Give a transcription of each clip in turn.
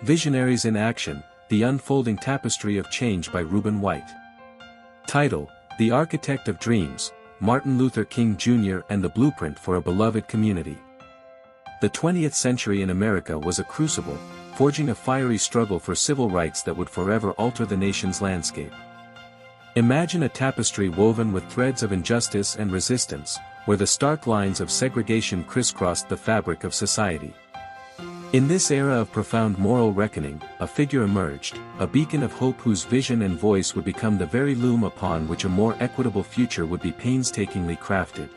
Visionaries in Action, The Unfolding Tapestry of Change by Reuben White. Title: The Architect of Dreams, Martin Luther King Jr. and the Blueprint for a Beloved Community. The 20th century in America was a crucible, forging a fiery struggle for civil rights that would forever alter the nation's landscape. Imagine a tapestry woven with threads of injustice and resistance, where the stark lines of segregation crisscrossed the fabric of society. In this era of profound moral reckoning, a figure emerged, a beacon of hope whose vision and voice would become the very loom upon which a more equitable future would be painstakingly crafted.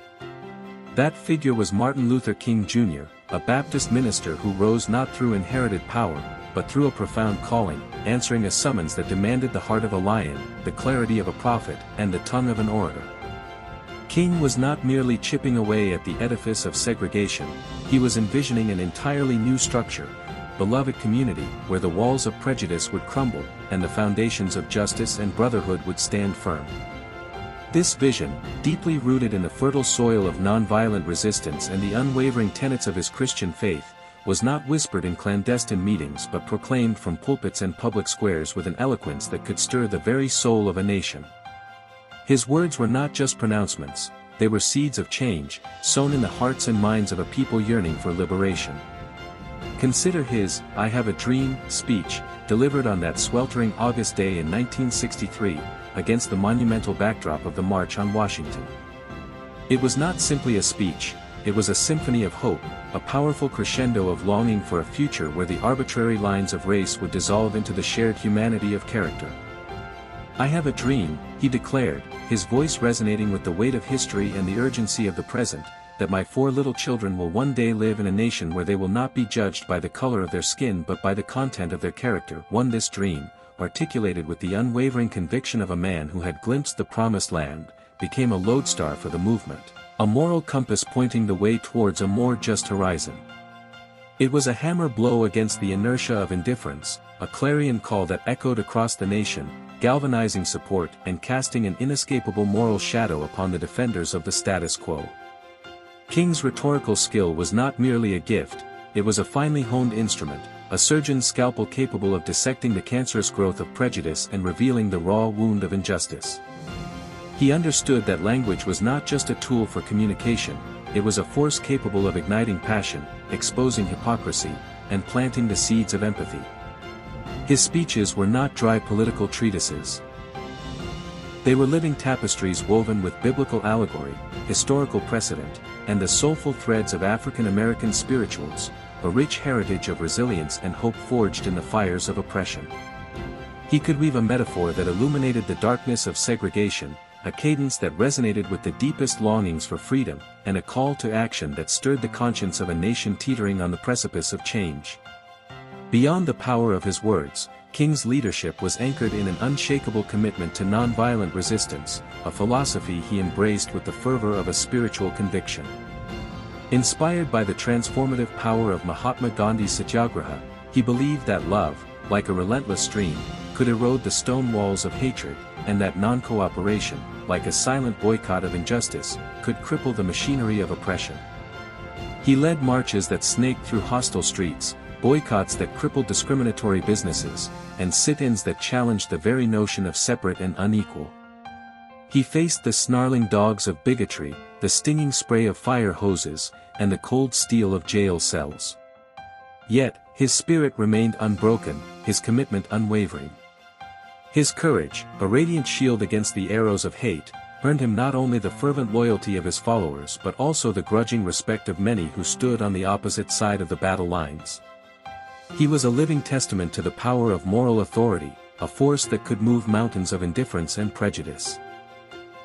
That figure was Martin Luther King Jr., a Baptist minister who rose not through inherited power, but through a profound calling, answering a summons that demanded the heart of a lion, the clarity of a prophet, and the tongue of an orator. King was not merely chipping away at the edifice of segregation, he was envisioning an entirely new structure, beloved community, where the walls of prejudice would crumble, and the foundations of justice and brotherhood would stand firm. This vision, deeply rooted in the fertile soil of nonviolent resistance and the unwavering tenets of his Christian faith, was not whispered in clandestine meetings but proclaimed from pulpits and public squares with an eloquence that could stir the very soul of a nation. His words were not just pronouncements, they were seeds of change, sown in the hearts and minds of a people yearning for liberation. Consider his "I Have a Dream" speech, delivered on that sweltering August day in 1963, against the monumental backdrop of the March on Washington. It was not simply a speech, it was a symphony of hope, a powerful crescendo of longing for a future where the arbitrary lines of race would dissolve into the shared humanity of character. "I have a dream," he declared, his voice resonating with the weight of history and the urgency of the present, "that my 4 little children will one day live in a nation where they will not be judged by the color of their skin but by the content of their character." This dream, articulated with the unwavering conviction of a man who had glimpsed the promised land, became a lodestar for the movement, a moral compass pointing the way towards a more just horizon. It was a hammer blow against the inertia of indifference, a clarion call that echoed across the nation, galvanizing support and casting an inescapable moral shadow upon the defenders of the status quo. King's rhetorical skill was not merely a gift, it was a finely honed instrument, a surgeon's scalpel capable of dissecting the cancerous growth of prejudice and revealing the raw wound of injustice. He understood that language was not just a tool for communication, it was a force capable of igniting passion, exposing hypocrisy, and planting the seeds of empathy. His speeches were not dry political treatises. They were living tapestries woven with biblical allegory, historical precedent, and the soulful threads of African American spirituals, a rich heritage of resilience and hope forged in the fires of oppression. He could weave a metaphor that illuminated the darkness of segregation, a cadence that resonated with the deepest longings for freedom, and a call to action that stirred the conscience of a nation teetering on the precipice of change. Beyond the power of his words, King's leadership was anchored in an unshakable commitment to nonviolent resistance, a philosophy he embraced with the fervor of a spiritual conviction. Inspired by the transformative power of Mahatma Gandhi's Satyagraha, he believed that love, like a relentless stream, could erode the stone walls of hatred, and that non-cooperation, like a silent boycott of injustice, could cripple the machinery of oppression. He led marches that snaked through hostile streets, boycotts that crippled discriminatory businesses, and sit-ins that challenged the very notion of separate and unequal. He faced the snarling dogs of bigotry, the stinging spray of fire hoses, and the cold steel of jail cells. Yet, his spirit remained unbroken, his commitment unwavering. His courage, a radiant shield against the arrows of hate, earned him not only the fervent loyalty of his followers but also the grudging respect of many who stood on the opposite side of the battle lines. He was a living testament to the power of moral authority, a force that could move mountains of indifference and prejudice.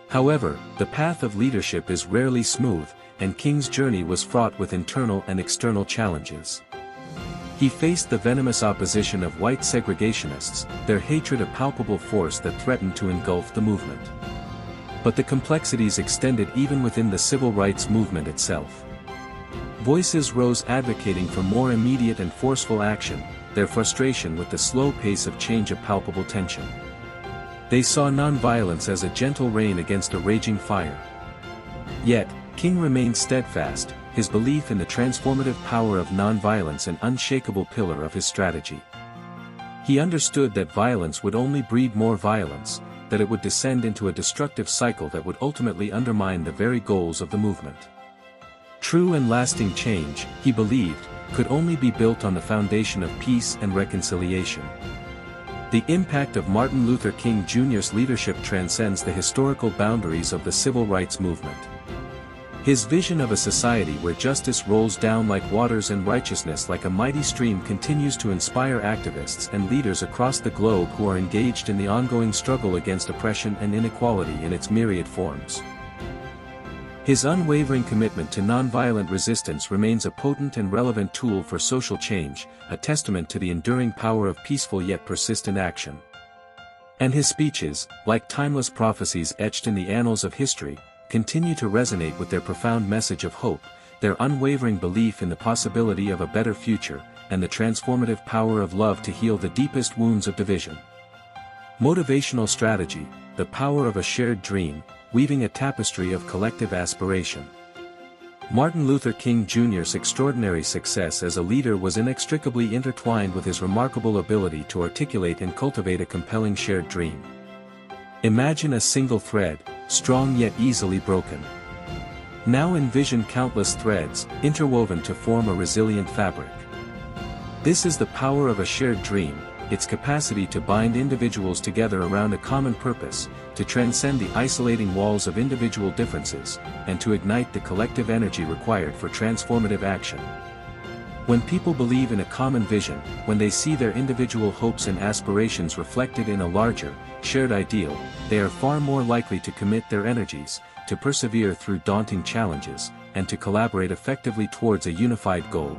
However, the path of leadership is rarely smooth, and King's journey was fraught with internal and external challenges. He faced the venomous opposition of white segregationists, their hatred a palpable force that threatened to engulf the movement. But the complexities extended even within the civil rights movement itself. Voices rose advocating for more immediate and forceful action, their frustration with the slow pace of change a palpable tension. They saw nonviolence as a gentle rain against a raging fire. Yet, King remained steadfast, his belief in the transformative power of nonviolence an unshakable pillar of his strategy. He understood that violence would only breed more violence, that it would descend into a destructive cycle that would ultimately undermine the very goals of the movement. True and lasting change, he believed, could only be built on the foundation of peace and reconciliation. The impact of Martin Luther King Jr.'s leadership transcends the historical boundaries of the civil rights movement. His vision of a society where justice rolls down like waters and righteousness like a mighty stream continues to inspire activists and leaders across the globe who are engaged in the ongoing struggle against oppression and inequality in its myriad forms. His unwavering commitment to nonviolent resistance remains a potent and relevant tool for social change, a testament to the enduring power of peaceful yet persistent action. And his speeches, like timeless prophecies etched in the annals of history, continue to resonate with their profound message of hope, their unwavering belief in the possibility of a better future, and the transformative power of love to heal the deepest wounds of division. Motivational strategy, the power of a shared dream, weaving a tapestry of collective aspiration. Martin Luther King Jr.'s extraordinary success as a leader was inextricably intertwined with his remarkable ability to articulate and cultivate a compelling shared dream. Imagine a single thread, strong yet easily broken. Now envision countless threads, interwoven to form a resilient fabric. This is the power of a shared dream, its capacity to bind individuals together around a common purpose, to transcend the isolating walls of individual differences, and to ignite the collective energy required for transformative action. When people believe in a common vision, when they see their individual hopes and aspirations reflected in a larger, shared ideal, they are far more likely to commit their energies, to persevere through daunting challenges, and to collaborate effectively towards a unified goal.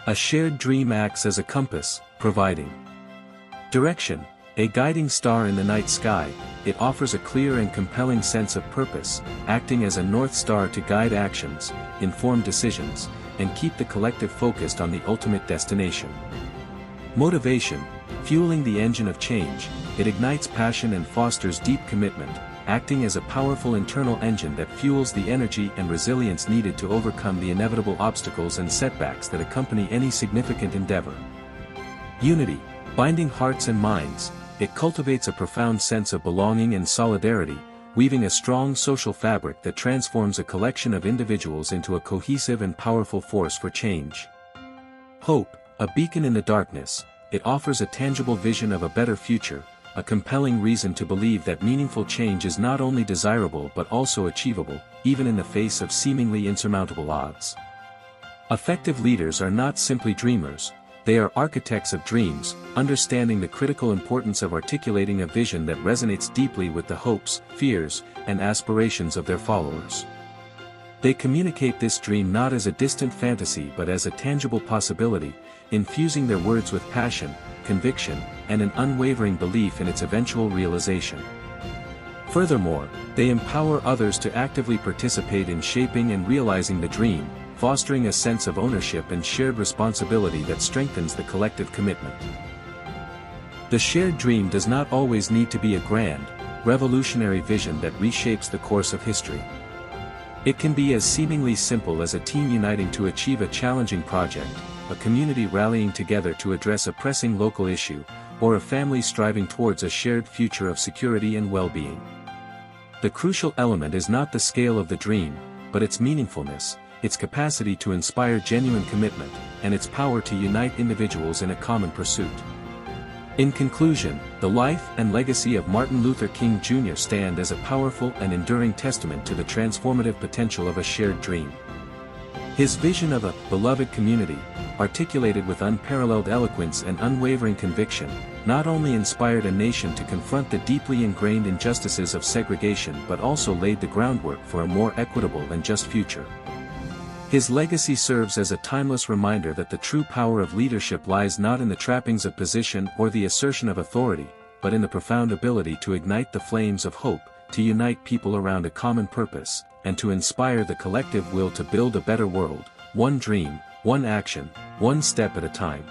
A shared dream acts as a compass, providing direction, a guiding star in the night sky. It offers a clear and compelling sense of purpose, acting as a north star to guide actions, inform decisions, and keep the collective focused on the ultimate destination. Motivation, fueling the engine of change, it ignites passion and fosters deep commitment, acting as a powerful internal engine that fuels the energy and resilience needed to overcome the inevitable obstacles and setbacks that accompany any significant endeavor. Unity, binding hearts and minds, it cultivates a profound sense of belonging and solidarity, weaving a strong social fabric that transforms a collection of individuals into a cohesive and powerful force for change. Hope, a beacon in the darkness, it offers a tangible vision of a better future, a compelling reason to believe that meaningful change is not only desirable but also achievable, even in the face of seemingly insurmountable odds. Effective leaders are not simply dreamers, they are architects of dreams, understanding the critical importance of articulating a vision that resonates deeply with the hopes, fears, and aspirations of their followers. They communicate this dream not as a distant fantasy but as a tangible possibility, infusing their words with passion, conviction, and an unwavering belief in its eventual realization. Furthermore, they empower others to actively participate in shaping and realizing the dream, fostering a sense of ownership and shared responsibility that strengthens the collective commitment. The shared dream does not always need to be a grand, revolutionary vision that reshapes the course of history. It can be as seemingly simple as a team uniting to achieve a challenging project, a community rallying together to address a pressing local issue, or a family striving towards a shared future of security and well-being. The crucial element is not the scale of the dream, but its meaningfulness, its capacity to inspire genuine commitment, and its power to unite individuals in a common pursuit. In conclusion, the life and legacy of Martin Luther King Jr. stand as a powerful and enduring testament to the transformative potential of a shared dream. His vision of a beloved community, articulated with unparalleled eloquence and unwavering conviction, not only inspired a nation to confront the deeply ingrained injustices of segregation but also laid the groundwork for a more equitable and just future. His legacy serves as a timeless reminder that the true power of leadership lies not in the trappings of position or the assertion of authority, but in the profound ability to ignite the flames of hope, to unite people around a common purpose, and to inspire the collective will to build a better world, one dream, one action, one step at a time.